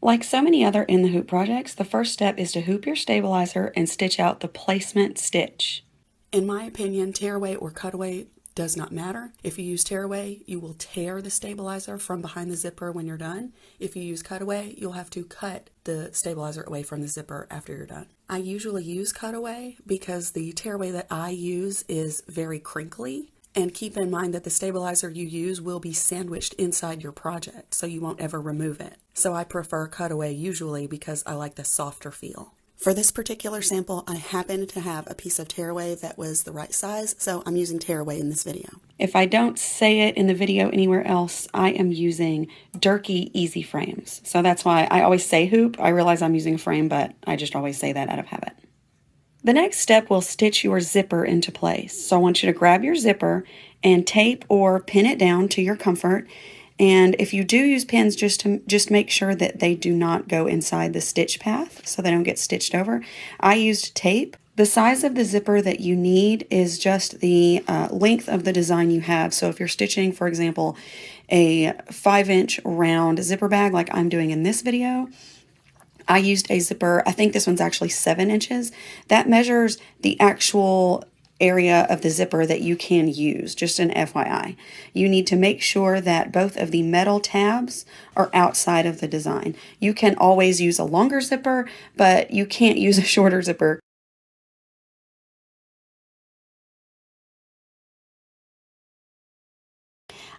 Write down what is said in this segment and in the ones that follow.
Like so many other in the hoop projects, the first step is to hoop your stabilizer and stitch out the placement stitch. In my opinion, tearaway or cutaway does not matter. If you use tearaway, you will tear the stabilizer from behind the zipper when you're done. If you use cutaway, you'll have to cut the stabilizer away from the zipper after you're done. I usually use cutaway because the tearaway that I use is very crinkly. And keep in mind that the stabilizer you use will be sandwiched inside your project, so you won't ever remove it. So I prefer cutaway usually because I like the softer feel. For this particular sample, I happen to have a piece of tearaway that was the right size, so I'm using tearaway in this video. If I don't say it in the video anywhere else, I am using Durkee Easy Frames. So that's why I always say hoop. I realize I'm using a frame, but I just always say that out of habit. The next step will stitch your zipper into place. So I want you to grab your zipper and tape or pin it down to your comfort. And if you do use pins, just make sure that they do not go inside the stitch path so they don't get stitched over. I used tape. The size of the zipper that you need is just the length of the design you have. So if you're stitching, for example, a 5-inch round zipper bag like I'm doing in this video, I used a zipper, I think this one's actually 7 inches. That measures the actual area of the zipper that you can use, just an FYI. You need to make sure that both of the metal tabs are outside of the design. You can always use a longer zipper, but you can't use a shorter zipper.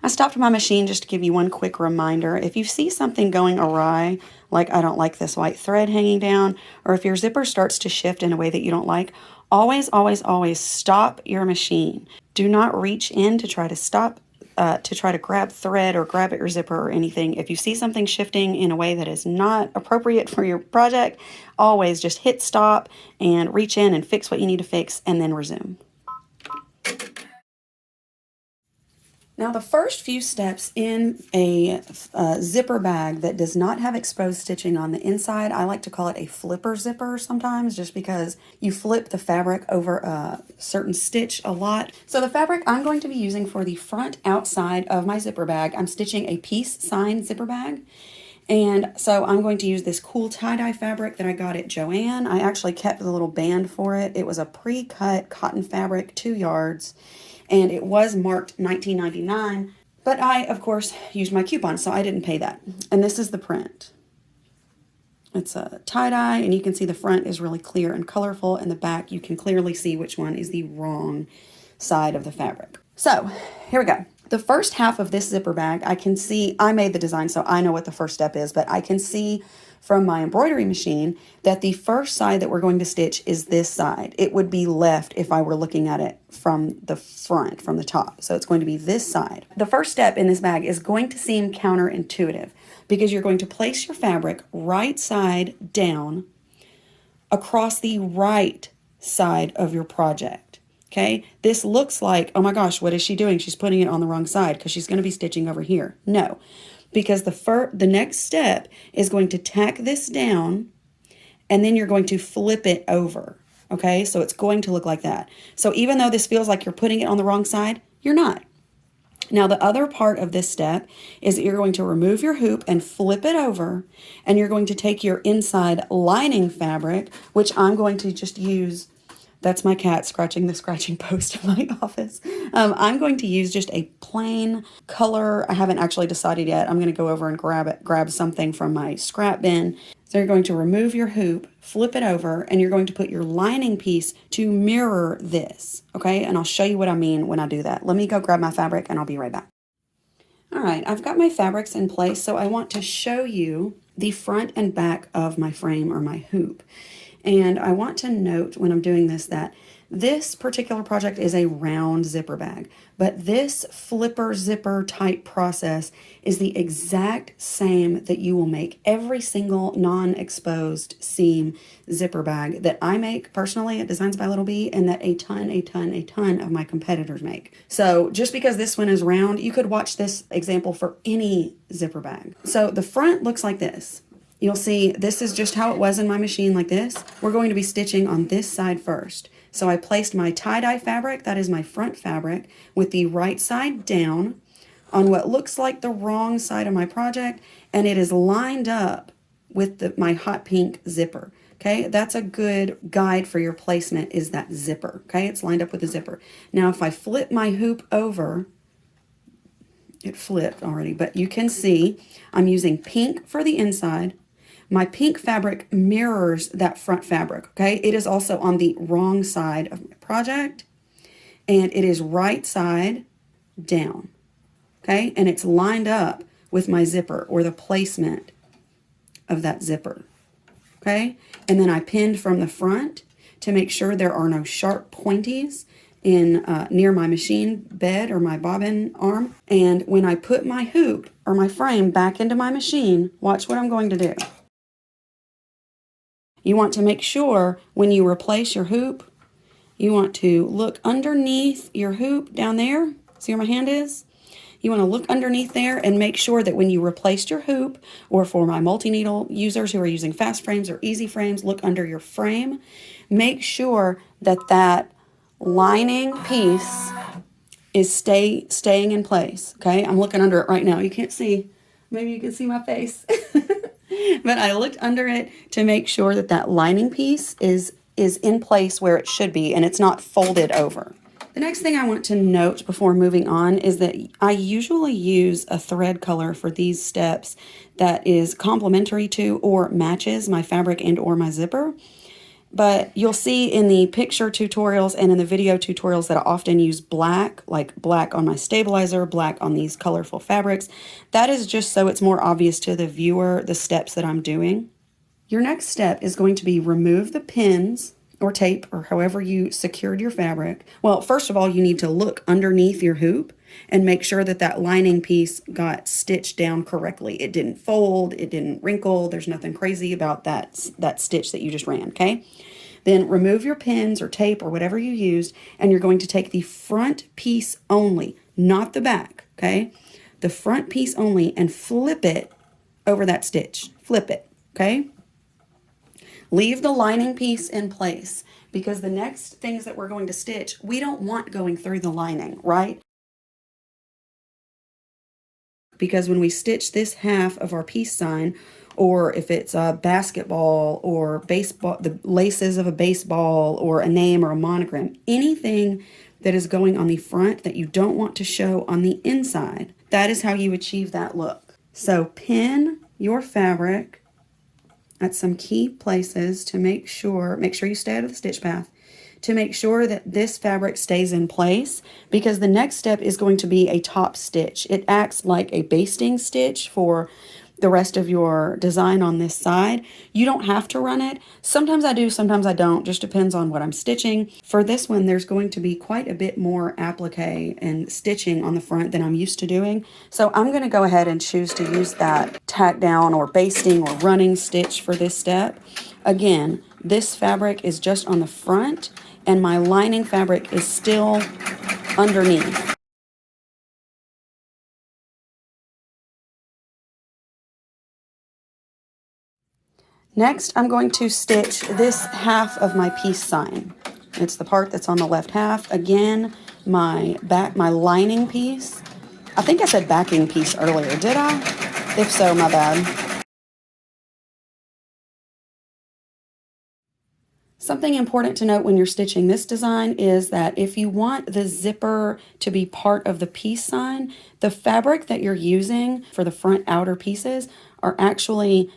I stopped my machine just to give you one quick reminder. If you see something going awry, like I don't like this white thread hanging down, or if your zipper starts to shift in a way that you don't like, always, always, always stop your machine. Do not reach in to try to stop, to try to grab thread or grab at your zipper or anything. If you see something shifting in a way that is not appropriate for your project, always just hit stop and reach in and fix what you need to fix and then resume. Now the first few steps in a zipper bag that does not have exposed stitching on the inside, I like to call it a flipper zipper sometimes, just because you flip the fabric over a certain stitch a lot. So the fabric I'm going to be using for the front outside of my zipper bag, I'm stitching a peace sign zipper bag. And so I'm going to use this cool tie-dye fabric that I got at Joann. I actually kept the little band for it. It was a pre-cut cotton fabric, 2 yards. And it was marked $19.99, but I, of course, used my coupon, so I didn't pay that. And this is the print. It's a tie-dye, and you can see the front is really clear and colorful, and the back you can clearly see which one is the wrong side of the fabric. So, here we go. The first half of this zipper bag, I can see, I made the design, so I know what the first step is, but I can see from my embroidery machine that the first side that we're going to stitch is this side. It would be left if I were looking at it from the front, from the top. So it's going to be this side. The first step in this bag is going to seem counterintuitive because you're going to place your fabric right side down across the right side of your project. Okay, this looks like, oh my gosh, what is she doing? She's putting it on the wrong side because she's going to be stitching over here. No, because the next step is going to tack this down and then you're going to flip it over. Okay, so it's going to look like that. So even though this feels like you're putting it on the wrong side, you're not. Now the other part of this step is that you're going to remove your hoop and flip it over, and you're going to take your inside lining fabric, which I'm going to just use. That's my cat scratching the scratching post in my office. I'm going to use just a plain color. I haven't actually decided yet. I'm going to go over and grab something from my scrap bin. So you're going to remove your hoop, flip it over, and you're going to put your lining piece to mirror this, okay? And I'll show you what I mean when I do that. Let me go grab my fabric and I'll be right back. All right, I've got my fabrics in place, so I want to show you the front and back of my frame or my hoop. And I want to note when I'm doing this that this particular project is a round zipper bag, but this flipper zipper type process is the exact same that you will make every single non-exposed seam zipper bag that I make personally at Designs by Little B, and that a ton of my competitors make. So just because this one is round, you could watch this example for any zipper bag. So the front looks like this. You'll see this is just how it was in my machine, like this. We're going to be stitching on this side first. So I placed my tie-dye fabric, that is my front fabric, with the right side down on what looks like the wrong side of my project, and it is lined up with my hot pink zipper. Okay, that's a good guide for your placement, is that zipper. Okay, it's lined up with the zipper. Now if I flip my hoop over, it flipped already, but you can see I'm using pink for the inside. My pink fabric mirrors that front fabric, okay? It is also on the wrong side of my project, and it is right side down, okay? And it's lined up with my zipper, or the placement of that zipper, okay? And then I pinned from the front to make sure there are no sharp pointies in near my machine bed or my bobbin arm. And when I put my hoop or my frame back into my machine, watch what I'm going to do. You want to make sure when you replace your hoop, you want to look underneath your hoop down there. See where my hand is? You want to look underneath there and make sure that when you replaced your hoop, or for my multi-needle users who are using fast frames or easy frames, look under your frame. Make sure that that lining piece is staying in place, okay? I'm looking under it right now. You can't see. Maybe you can see my face. But I looked under it to make sure that that lining piece is in place where it should be and it's not folded over. The next thing I want to note before moving on is that I usually use a thread color for these steps that is complementary to or matches my fabric and or my zipper. But you'll see in the picture tutorials and in the video tutorials that I often use black, like black on my stabilizer, black on these colorful fabrics. That is just so it's more obvious to the viewer the steps that I'm doing. Your next step is going to be remove the pins or tape or however you secured your fabric. Well, first of all, you need to look underneath your hoop and make sure that that lining piece got stitched down correctly. It didn't fold, it didn't wrinkle, there's nothing crazy about that stitch that you just ran, okay? Then remove your pins or tape or whatever you used, and you're going to take the front piece only, not the back, okay? The front piece only, and flip it over that stitch. Flip it, okay? Leave the lining piece in place, because the next things that we're going to stitch, we don't want going through the lining, right? Because when we stitch this half of our peace sign, or if it's a basketball or baseball, the laces of a baseball or a name or a monogram, anything that is going on the front that you don't want to show on the inside, that is how you achieve that look. So pin your fabric at some key places to make sure you stay out of the stitch path, to make sure that this fabric stays in place, because the next step is going to be a top stitch. It acts like a basting stitch for the rest of your design on this side. You don't have to run it. Sometimes I do, sometimes I don't, just depends on what I'm stitching. For this one, there's going to be quite a bit more applique and stitching on the front than I'm used to doing. So I'm going to go ahead and choose to use that tack down or basting or running stitch for this step. Again, this fabric is just on the front and my lining fabric is still underneath. Next, I'm going to stitch this half of my peace sign. It's the part that's on the left half. Again, my lining piece. I think I said backing piece earlier, did I? If so, my bad. Something important to note when you're stitching this design is that if you want the zipper to be part of the peace sign, the fabric that you're using for the front outer pieces are actually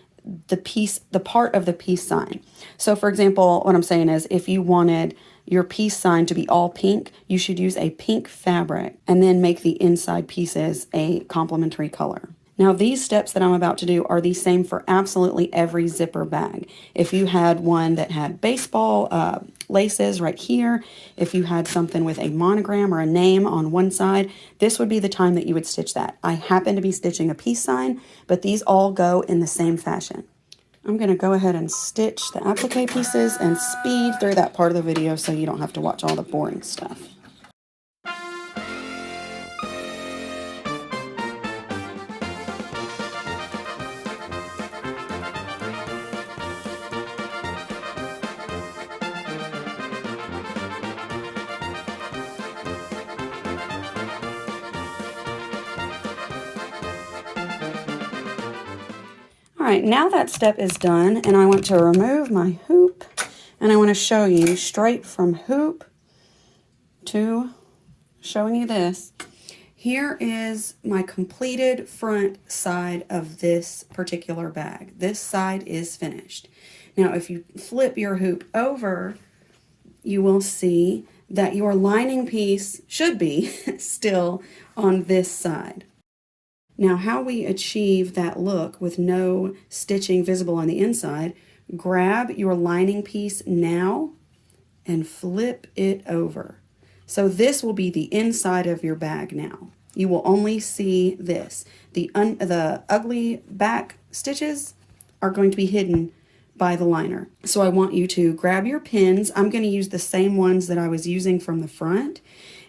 the part of the peace sign. So for example, what I'm saying is if you wanted your peace sign to be all pink, you should use a pink fabric and then make the inside pieces a complementary color. Now these steps that I'm about to do are the same for absolutely every zipper bag. If you had one that had baseball laces right here, if you had something with a monogram or a name on one side, this would be the time that you would stitch that. I happen to be stitching a peace sign, but these all go in the same fashion. I'm going to go ahead and stitch the applique pieces and speed through that part of the video so you don't have to watch all the boring stuff. All right, now that step is done, and I want to remove my hoop, and I want to show you straight from hoop to showing you this. Here is my completed front side of this particular bag. This side is finished. Now, if you flip your hoop over, you will see that your lining piece should be still on this side. Now, how we achieve that look with no stitching visible on the inside, grab your lining piece now and flip it over. So this will be the inside of your bag now. You will only see this. The ugly back stitches are going to be hidden by the liner. So I want you to grab your pins. I'm going to use the same ones that I was using from the front.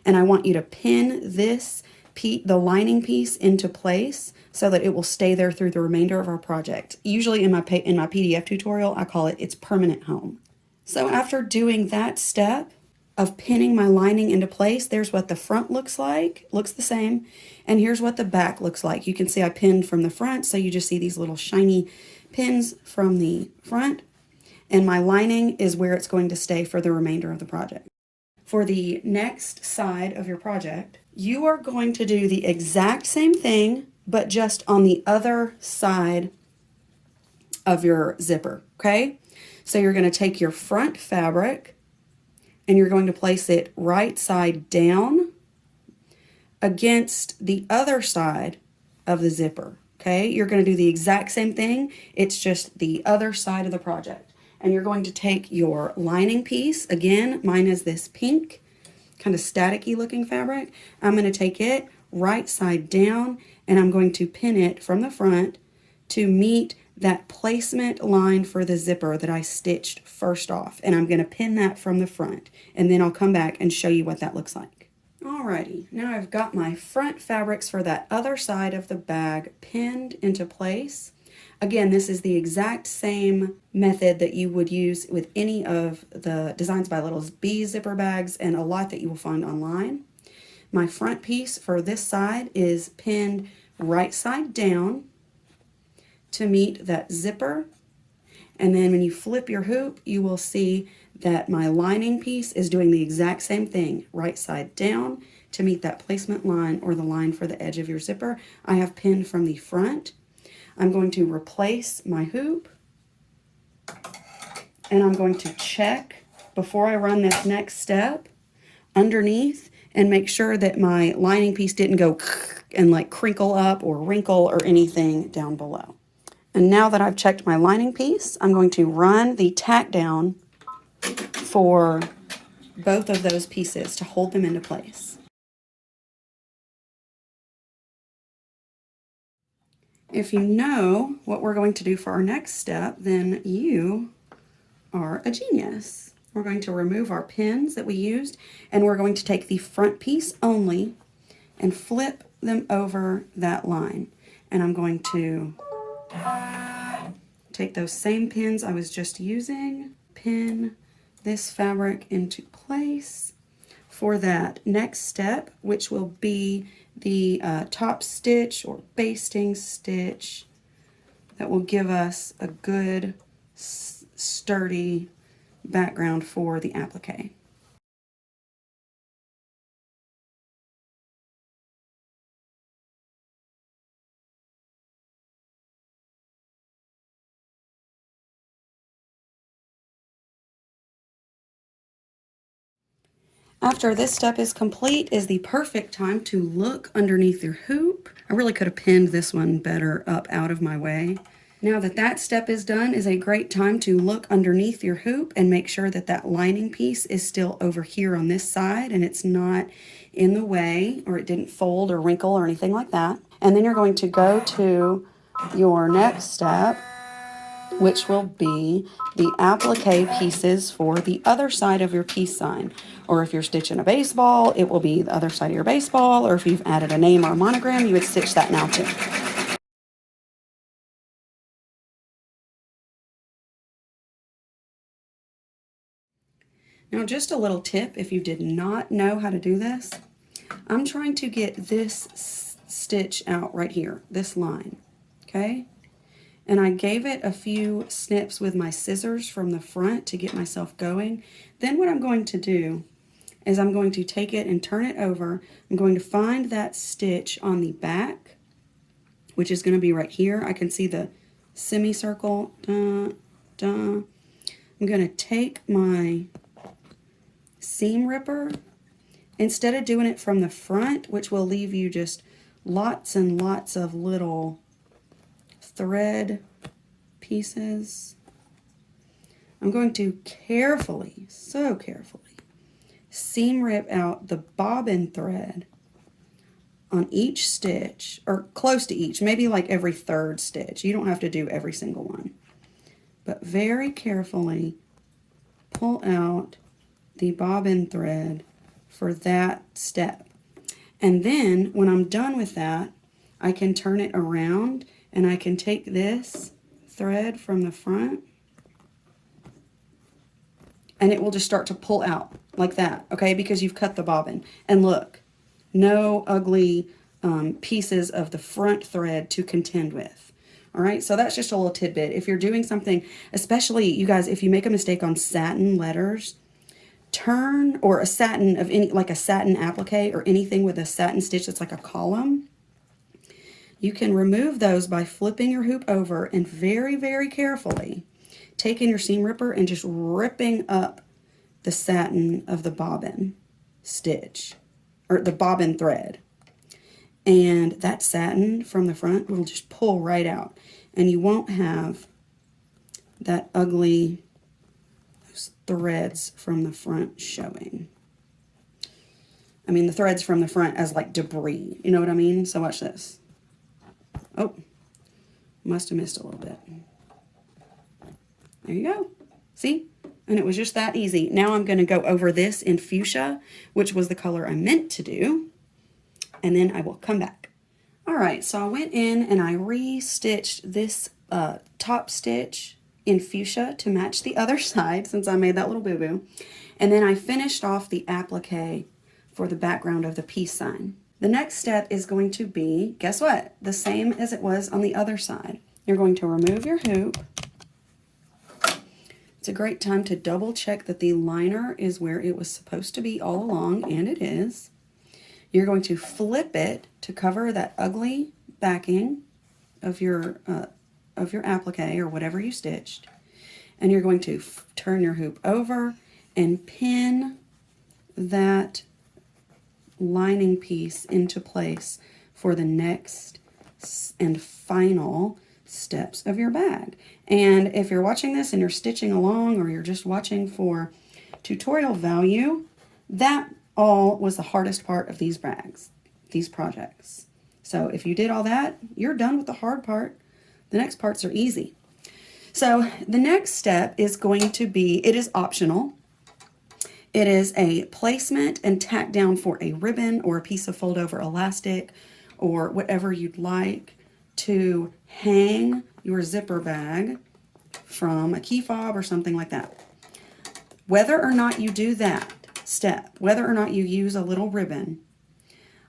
And I want you to pin this the lining piece into place so that it will stay there through the remainder of our project. Usually in my PDF tutorial, I call it its permanent home. So after doing that step of pinning my lining into place, there's what the front looks like. Looks the same. And here's what the back looks like. You can see I pinned from the front, so you just see these little shiny pins from the front. And my lining is where it's going to stay for the remainder of the project. For the next side of your project, you are going to do the exact same thing, but just on the other side of your zipper, okay? So you're going to take your front fabric and you're going to place it right side down against the other side of the zipper, okay? You're going to do the exact same thing. It's just the other side of the project. And you're going to take your lining piece. Again, mine is this pink, kind of staticky looking fabric. I'm going to take it right side down and I'm going to pin it from the front to meet that placement line for the zipper that I stitched first off. And I'm going to pin that from the front, and then I'll come back and show you what that looks like. Alrighty, now I've got my front fabrics for that other side of the bag pinned into place. Again, this is the exact same method that you would use with any of the Designs by Little's B zipper bags and a lot that you will find online. My front piece for this side is pinned right side down to meet that zipper. And then when you flip your hoop, you will see that my lining piece is doing the exact same thing, right side down to meet that placement line or the line for the edge of your zipper. I have pinned from the front. I'm going to replace my hoop and I'm going to check before I run this next step underneath and make sure that my lining piece didn't go and like crinkle up or wrinkle or anything down below. And now that I've checked my lining piece, I'm going to run the tack down for both of those pieces to hold them into place. If you know what we're going to do for our next step, then you are a genius. We're going to remove our pins that we used, and we're going to take the front piece only and flip them over that line. And I'm going to take those same pins I was just using, pin this fabric into place for that next step, which will be the top stitch or basting stitch that will give us a good sturdy background for the applique. After this step is complete is the perfect time to look underneath your hoop. I really could have pinned this one better up out of my way. Now that that step is done is a great time to look underneath your hoop and make sure that that lining piece is still over here on this side and it's not in the way or it didn't fold or wrinkle or anything like that. And then you're going to go to your next step, which will be the applique pieces for the other side of your peace sign. Or if you're stitching a baseball, it will be the other side of your baseball, or if you've added a name or a monogram, you would stitch that now too. Now just a little tip, if you did not know how to do this, I'm trying to get this stitch out right here, this line, okay? and I gave it a few snips with my scissors from the front to get myself going. Then what I'm going to do is I'm going to take it and turn it over. I'm going to find that stitch on the back, which is going to be right here. I can see the semicircle. Dun, dun. I'm going to take my seam ripper. Instead of doing it from the front, which will leave you just lots and lots of little thread pieces, I'm going to carefully, so carefully, seam rip out the bobbin thread on each stitch, or close to each, maybe like every third stitch. You don't have to do every single one. But very carefully pull out the bobbin thread for that step. And then when I'm done with that, I can turn it around and I can take this thread from the front and it will just start to pull out like that, okay? Because you've cut the bobbin. And look, no ugly pieces of the front thread to contend with. All right, so that's just a little tidbit. If you're doing something, especially you guys, if you make a mistake on satin letters, turn, or a satin of any, like a satin applique or anything with a satin stitch that's like a column, you can remove those by flipping your hoop over and very, very carefully taking your seam ripper and just ripping up the satin of the bobbin stitch, or the bobbin thread. And that satin from the front will just pull right out. And you won't have that ugly threads from the front showing. I mean, the threads from the front as like debris. You know what I mean? So watch this. Oh, must have missed a little bit. There you go. See? And it was just that easy. Now I'm going to go over this in fuchsia, which was the color I meant to do. And then I will come back. All right, so I went in and I re-stitched this top stitch in fuchsia to match the other side since I made that little boo-boo. And then I finished off the applique for the background of the peace sign. The next step is going to be, guess what? The same as it was on the other side. You're going to remove your hoop. It's a great time to double check that the liner is where it was supposed to be all along, and it is. You're going to flip it to cover that ugly backing of your applique or whatever you stitched. And you're going to turn your hoop over and pin that lining piece into place for the next and final steps of your bag. And if you're watching this and you're stitching along, or you're just watching for tutorial value, that all was the hardest part of these bags, these projects. So if you did all that, you're done with the hard part. The next parts are easy. So the next step is going to be, it is optional. It is a placement and tack down for a ribbon or a piece of fold over elastic or whatever you'd like to hang your zipper bag from a key fob or something like that. Whether or not you do that step, whether or not you use a little ribbon,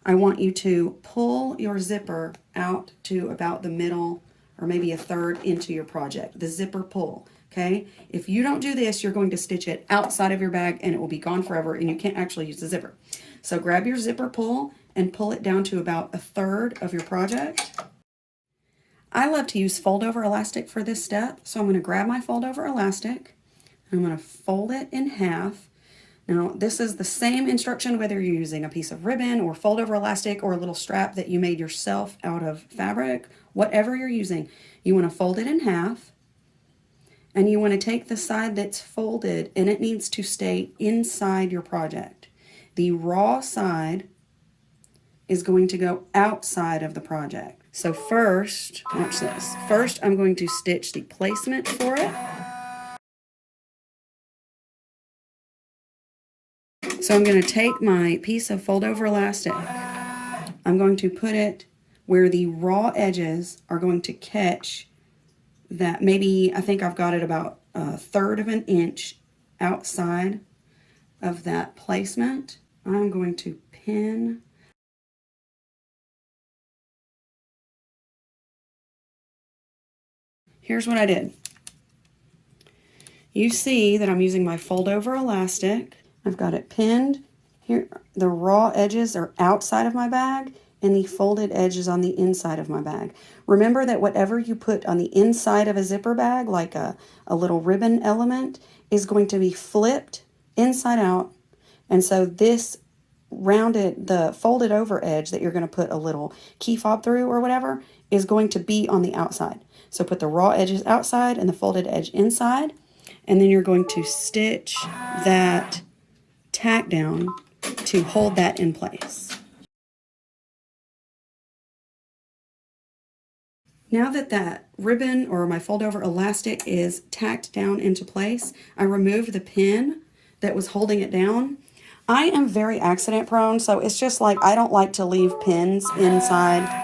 I want you to pull your zipper out to about the middle or maybe a third into your project, the zipper pull, okay? If you don't do this, you're going to stitch it outside of your bag and it will be gone forever and you can't actually use the zipper. So grab your zipper pull and pull it down to about a third of your project. I love to use fold over elastic for this step, so I'm going to grab my fold over elastic and I'm going to fold it in half. Now, this is the same instruction whether you're using a piece of ribbon or fold over elastic or a little strap that you made yourself out of fabric, whatever you're using. You want to fold it in half and you want to take the side that's folded and it needs to stay inside your project. The raw side is going to go outside of the project. So first, watch this. First, I'm going to stitch the placement for it. So I'm going to take my piece of fold over elastic. I'm going to put it where the raw edges are going to catch that. Maybe, I think I've got it about a third of an inch outside of that placement. I'm going to pin here's what I did. You see that I'm using my fold over elastic. I've got it pinned. Here, the raw edges are outside of my bag and the folded edge is on the inside of my bag. Remember that whatever you put on the inside of a zipper bag, like a little ribbon element, is going to be flipped inside out. And so this rounded, the folded over edge that you're going to put a little key fob through or whatever is going to be on the outside. So put the raw edges outside and the folded edge inside, and then you're going to stitch that tack down to hold that in place. Now that that ribbon or my fold over elastic is tacked down into place, I removed the pin that was holding it down. I am very accident prone, so it's just like I don't like to leave pins inside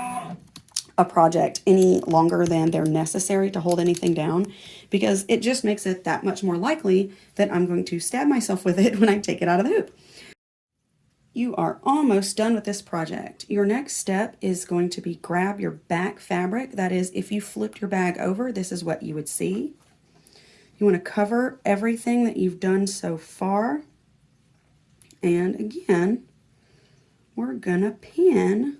a project any longer than they're necessary to hold anything down, because it just makes it that much more likely that I'm going to stab myself with it when I take it out of the hoop. You are almost done with this project. Your next step is going to be grab your back fabric. That is, if you flipped your bag over, this is what you would see. You want to cover everything that you've done so far. And again, we're gonna pin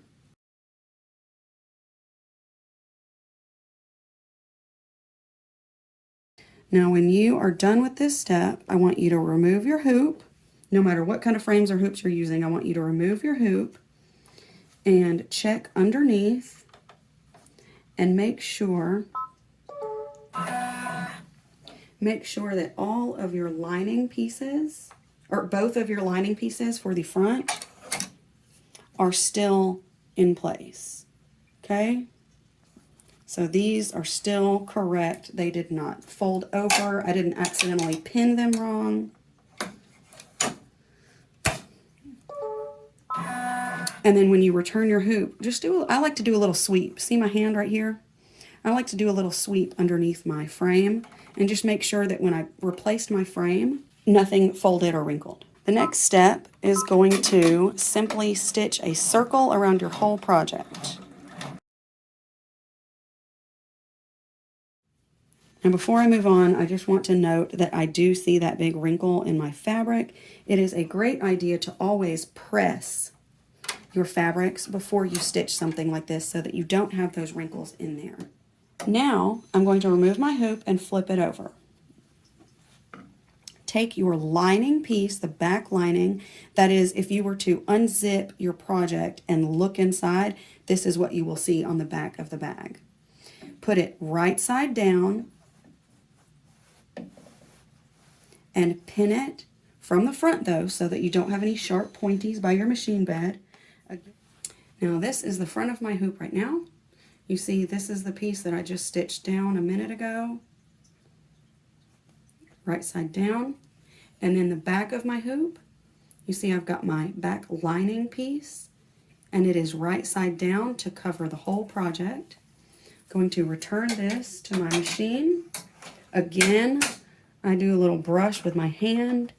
Now, when you are done with this step, I want you to remove your hoop. No matter what kind of frames or hoops you're using, I want you to remove your hoop and check underneath and make sure that all of your lining pieces, or both of your lining pieces for the front, are still in place. Okay? So these are still correct. They did not fold over. I didn't accidentally pin them wrong. And then when you return your hoop, I like to do a little sweep. See my hand right here? I like to do a little sweep underneath my frame and just make sure that when I replaced my frame, nothing folded or wrinkled. The next step is going to simply stitch a circle around your whole project. And before I move on, I just want to note that I do see that big wrinkle in my fabric. It is a great idea to always press your fabrics before you stitch something like this so that you don't have those wrinkles in there. Now, I'm going to remove my hoop and flip it over. Take your lining piece, the back lining, that is, if you were to unzip your project and look inside, this is what you will see on the back of the bag. Put it right side down and pin it from the front though, so that you don't have any sharp pointies by your machine bed. Now this is the front of my hoop right now. You see, this is the piece that I just stitched down a minute ago. Right side down. And then the back of my hoop, you see I've got my back lining piece, and it is right side down to cover the whole project. Going to return this to my machine. Again, I do a little brush with my hand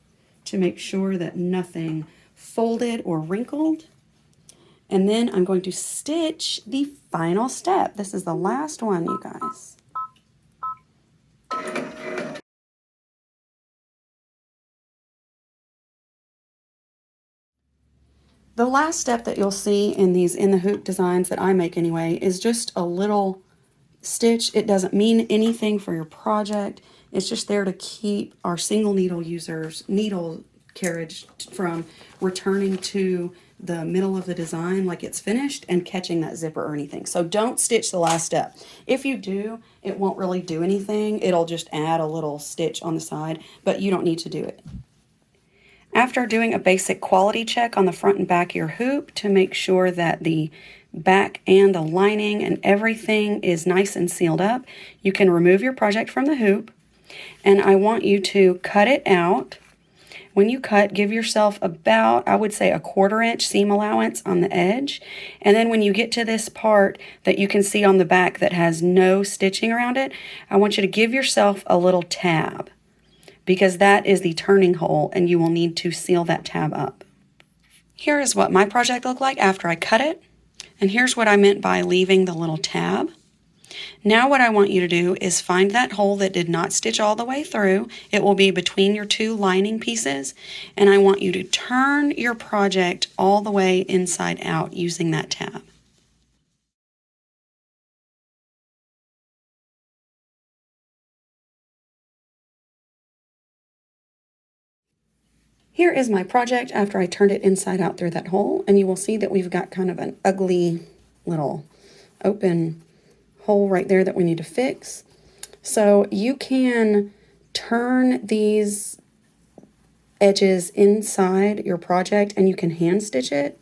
to make sure that nothing folded or wrinkled. And then I'm going to stitch the final step. This is the last one, you guys. The last step that you'll see in these in the hoop designs that I make anyway is just a little stitch. It doesn't mean anything for your project. It's just there to keep our single needle users needle carriage from returning to the middle of the design like it's finished and catching that zipper or anything. So don't stitch the last step. If you do, it won't really do anything. It'll just add a little stitch on the side, but you don't need to do it. After doing a basic quality check on the front and back of your hoop to make sure that the back and the lining and everything is nice and sealed up, you can remove your project from the hoop, and I want you to cut it out. When you cut, give yourself about, I would say, a 1/4 inch seam allowance on the edge. And then when you get to this part that you can see on the back that has no stitching around it, I want you to give yourself a little tab, because that is the turning hole and you will need to seal that tab up. Here is what my project looked like after I cut it. And here's what I meant by leaving the little tab. Now what I want you to do is find that hole that did not stitch all the way through. It will be between your two lining pieces, and I want you to turn your project all the way inside out using that tab. Here is my project after I turned it inside out through that hole, and you will see that we've got kind of an ugly little open hole right there that we need to fix. So you can turn these edges inside your project and you can hand stitch it.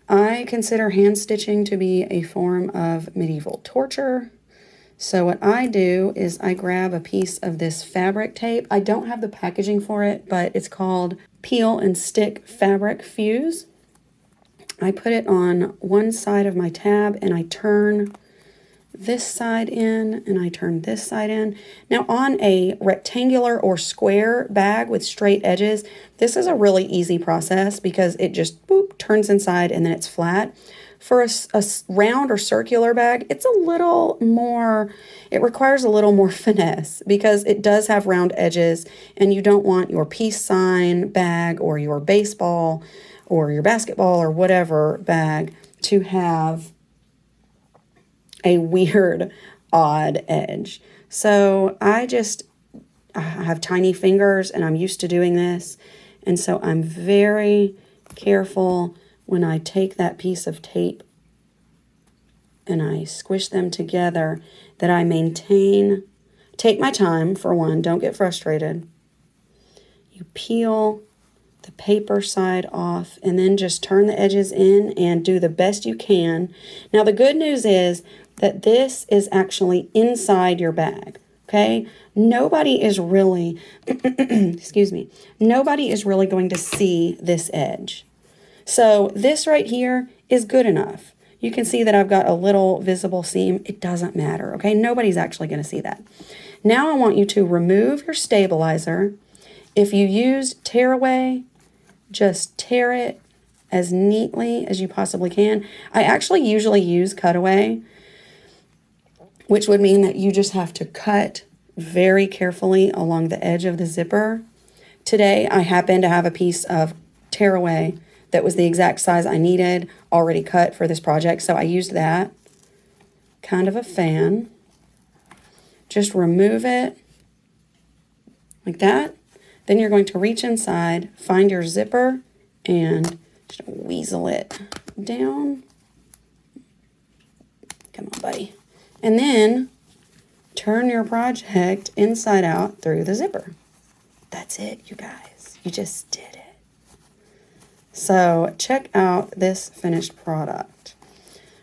I consider hand stitching to be a form of medieval torture. So what I do is I grab a piece of this fabric tape. I don't have the packaging for it, but it's called Peel and Stick Fabric Fuse. I put it on one side of my tab and I turn this side in and I turn this side in. Now on a rectangular or square bag with straight edges, this is a really easy process because it just boop, turns inside and then it's flat. For a round or circular bag, it's a little more, it requires a little more finesse because it does have round edges and you don't want your peace sign bag or your baseball or your basketball or whatever bag to have a weird, odd edge. So I have tiny fingers and I'm used to doing this. And so I'm very careful when I take that piece of tape and I squish them together that I take my time for one, don't get frustrated. You peel the paper side off and then just turn the edges in and do the best you can. Now the good news is that this is actually inside your bag, okay? Nobody is really, excuse me, nobody is really going to see this edge. So this right here is good enough. You can see that I've got a little visible seam. It doesn't matter, okay? Nobody's actually going to see that. Now I want you to remove your stabilizer. If you used tearaway, just tear it as neatly as you possibly can. I actually usually use cutaway, which would mean that you just have to cut very carefully along the edge of the zipper. Today, I happen to have a piece of tearaway that was the exact size I needed, already cut for this project, so I used that. Kind of a fan. Just remove it like that. Then you're going to reach inside, find your zipper, and just weasel it down. Come on, buddy. And then turn your project inside out through the zipper. That's it, you guys. You just did it. So check out this finished product.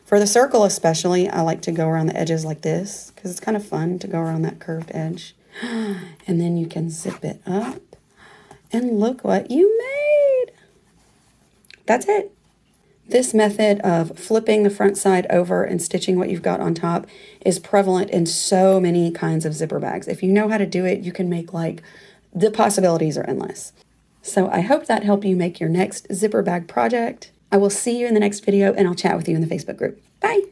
For the circle especially, I like to go around the edges like this because it's kind of fun to go around that curved edge. And then you can zip it up. And look what you made. That's it. This method of flipping the front side over and stitching what you've got on top is prevalent in so many kinds of zipper bags. If you know how to do it, you can make the possibilities are endless. So I hope that helped you make your next zipper bag project. I will see you in the next video and I'll chat with you in the Facebook group. Bye.